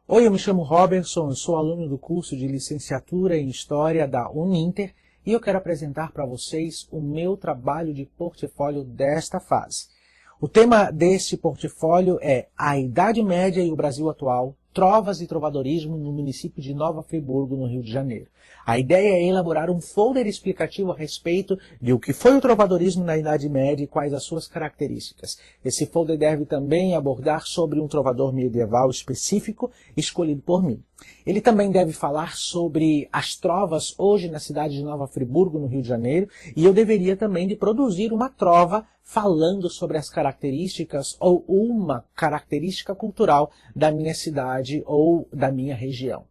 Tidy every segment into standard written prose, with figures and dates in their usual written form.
Oi, eu me chamo Robertson, eu sou aluno do curso de Licenciatura em História da Uninter e eu quero apresentar para vocês o meu trabalho de portfólio desta fase. O tema deste portfólio é A Idade Média e o Brasil Atual, Trovas e Trovadorismo no município de Nova Friburgo, no Rio de Janeiro. A ideia é elaborar um folder explicativo a respeito de o que foi o trovadorismo na Idade Média e quais as suas características. Esse folder deve também abordar sobre um trovador medieval específico escolhido por mim. Ele também deve falar sobre as trovas hoje na cidade de Nova Friburgo, no Rio de Janeiro, e eu deveria também de produzir uma trova falando sobre as características ou uma característica cultural da minha cidade ou da minha região.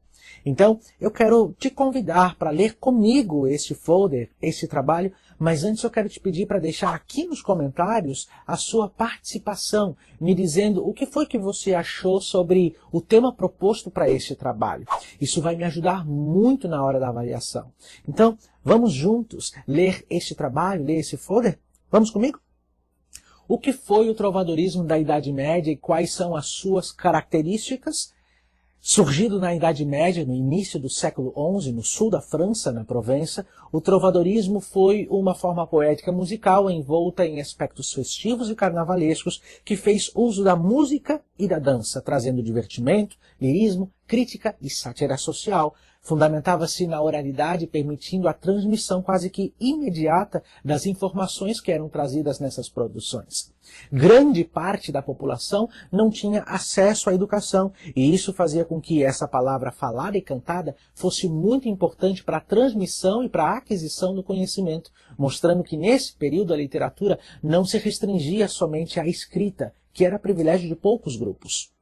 Então, eu quero te convidar para ler comigo este folder, este trabalho, mas antes eu quero te pedir para deixar aqui nos comentários a sua participação, me dizendo o que foi que você achou sobre o tema proposto para este trabalho. Isso vai me ajudar muito na hora da avaliação. Então, vamos juntos ler este trabalho, ler esse folder? Vamos comigo? O que foi o trovadorismo da Idade Média e quais são as suas características? Surgido na Idade Média, no início do século XI, no sul da França, na Provença, o trovadorismo foi uma forma poética musical envolta em aspectos festivos e carnavalescos que fez uso da música e da dança, trazendo divertimento, lirismo, crítica e sátira social. Fundamentava-se na oralidade, permitindo a transmissão quase que imediata das informações que eram trazidas nessas produções. Grande parte da população não tinha acesso à educação, e isso fazia com que essa palavra falada e cantada fosse muito importante para a transmissão e para a aquisição do conhecimento, mostrando que nesse período a literatura não se restringia somente à escrita, que era privilégio de poucos grupos.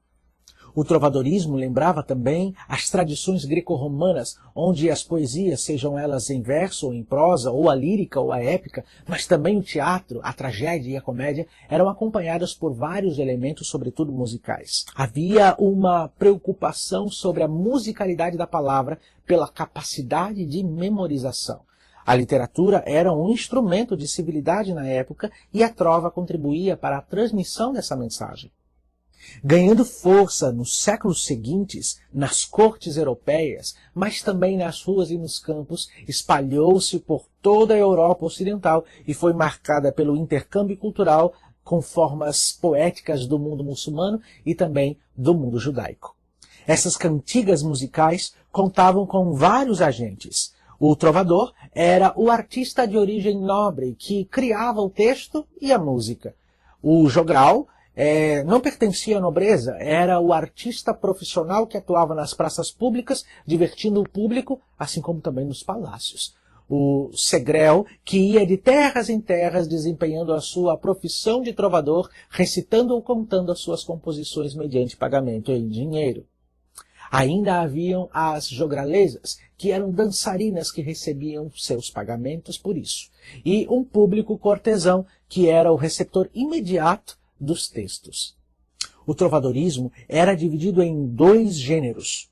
O trovadorismo lembrava também as tradições greco-romanas, onde as poesias, sejam elas em verso ou em prosa, ou a lírica ou a épica, mas também o teatro, a tragédia e a comédia, eram acompanhadas por vários elementos, sobretudo musicais. Havia uma preocupação sobre a musicalidade da palavra pela capacidade de memorização. A literatura era um instrumento de civilidade na época e a trova contribuía para a transmissão dessa mensagem. Ganhando força nos séculos seguintes, nas cortes europeias, mas também nas ruas e nos campos, espalhou-se por toda a Europa Ocidental e foi marcada pelo intercâmbio cultural com formas poéticas do mundo muçulmano e também do mundo judaico. Essas cantigas musicais contavam com vários agentes. O trovador era o artista de origem nobre que criava o texto e a música. O jogral não pertencia à nobreza, era o artista profissional que atuava nas praças públicas, divertindo o público, assim como também nos palácios. O segrel, que ia de terras em terras desempenhando a sua profissão de trovador, recitando ou contando as suas composições mediante pagamento em dinheiro. Ainda haviam as jogralesas, que eram dançarinas que recebiam seus pagamentos por isso, e um público cortesão, que era o receptor imediato dos textos. O trovadorismo era dividido em dois gêneros,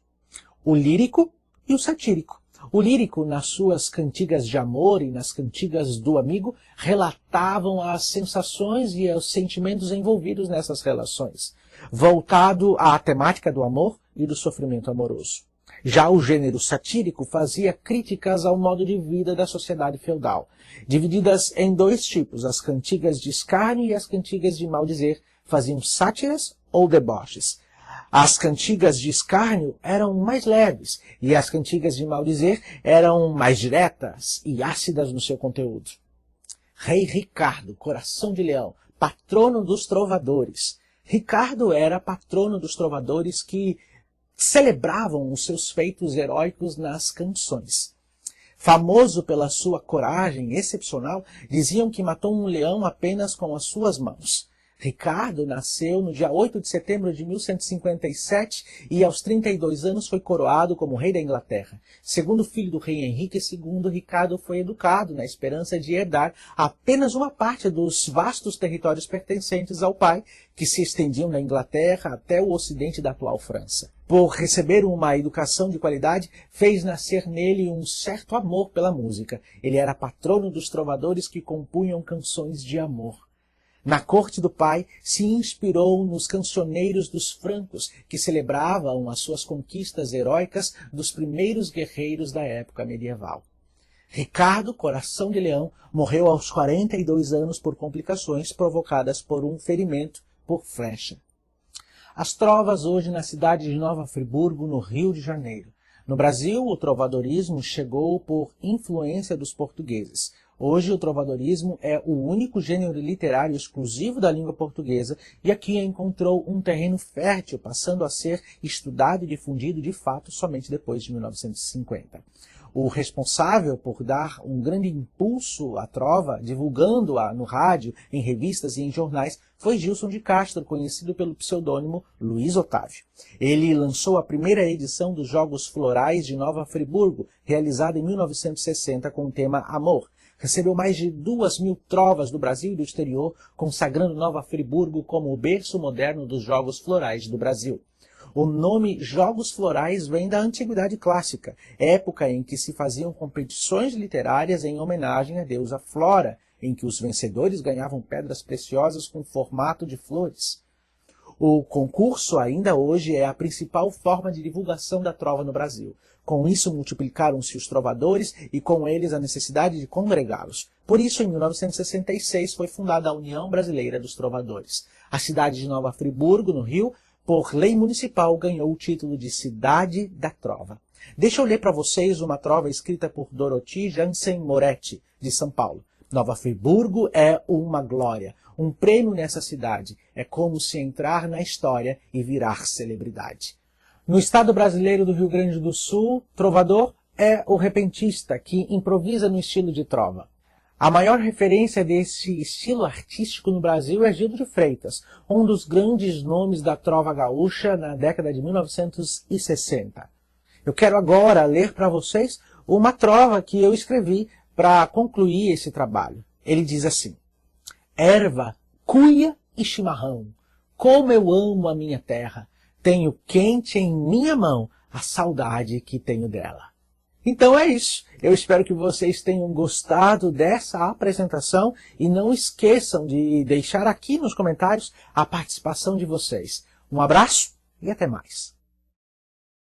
o lírico e o satírico. O lírico, nas suas cantigas de amor e nas cantigas do amigo, relatavam as sensações e os sentimentos envolvidos nessas relações, voltado à temática do amor e do sofrimento amoroso. Já o gênero satírico fazia críticas ao modo de vida da sociedade feudal, divididas em dois tipos, as cantigas de escárnio e as cantigas de maldizer, faziam sátiras ou deboches. As cantigas de escárnio eram mais leves, e as cantigas de maldizer eram mais diretas e ácidas no seu conteúdo. Rei Ricardo, coração de leão, patrono dos trovadores. Ricardo era patrono dos trovadores que celebravam os seus feitos heróicos nas canções. Famoso pela sua coragem excepcional, diziam que matou um leão apenas com as suas mãos. Ricardo nasceu no dia 8 de setembro de 1157 e aos 32 anos foi coroado como rei da Inglaterra. Segundo filho do rei Henrique II, Ricardo foi educado na esperança de herdar apenas uma parte dos vastos territórios pertencentes ao pai, que se estendiam da Inglaterra até o ocidente da atual França. Por receber uma educação de qualidade, fez nascer nele um certo amor pela música. Ele era patrono dos trovadores que compunham canções de amor. Na corte do pai, se inspirou nos cancioneiros dos francos, que celebravam as suas conquistas heróicas dos primeiros guerreiros da época medieval. Ricardo, Coração de Leão, morreu aos 42 anos por complicações provocadas por um ferimento por flecha. As trovas hoje na cidade de Nova Friburgo, no Rio de Janeiro. No Brasil, o trovadorismo chegou por influência dos portugueses. Hoje, o trovadorismo é o único gênero literário exclusivo da língua portuguesa e aqui encontrou um terreno fértil, passando a ser estudado e difundido de fato somente depois de 1950. O responsável por dar um grande impulso à trova, divulgando-a no rádio, em revistas e em jornais, foi Gilson de Castro, conhecido pelo pseudônimo Luiz Otávio. Ele lançou a primeira edição dos Jogos Florais de Nova Friburgo, realizada em 1960 com o tema Amor. Recebeu mais de 2.000 trovas do Brasil e do exterior, consagrando Nova Friburgo como o berço moderno dos Jogos Florais do Brasil. O nome Jogos Florais vem da Antiguidade Clássica, época em que se faziam competições literárias em homenagem à deusa Flora, em que os vencedores ganhavam pedras preciosas com formato de flores. O concurso ainda hoje é a principal forma de divulgação da trova no Brasil. Com isso multiplicaram-se os trovadores e com eles a necessidade de congregá-los. Por isso, em 1966, foi fundada a União Brasileira dos Trovadores. A cidade de Nova Friburgo, no Rio, por lei municipal, ganhou o título de Cidade da Trova. Deixa eu ler para vocês uma trova escrita por Dorothy Jansen Moretti, de São Paulo. Nova Friburgo é uma glória. Um prêmio nessa cidade é como se entrar na história e virar celebridade. No estado brasileiro do Rio Grande do Sul, trovador é o repentista que improvisa no estilo de trova. A maior referência desse estilo artístico no Brasil é Gildo de Freitas, um dos grandes nomes da trova gaúcha na década de 1960. Eu quero agora ler para vocês uma trova que eu escrevi para concluir esse trabalho. Ele diz assim: erva, cuia e chimarrão, como eu amo a minha terra, tenho quente em minha mão a saudade que tenho dela. Então é isso. Eu espero que vocês tenham gostado dessa apresentação e não esqueçam de deixar aqui nos comentários a participação de vocês. Um abraço e até mais.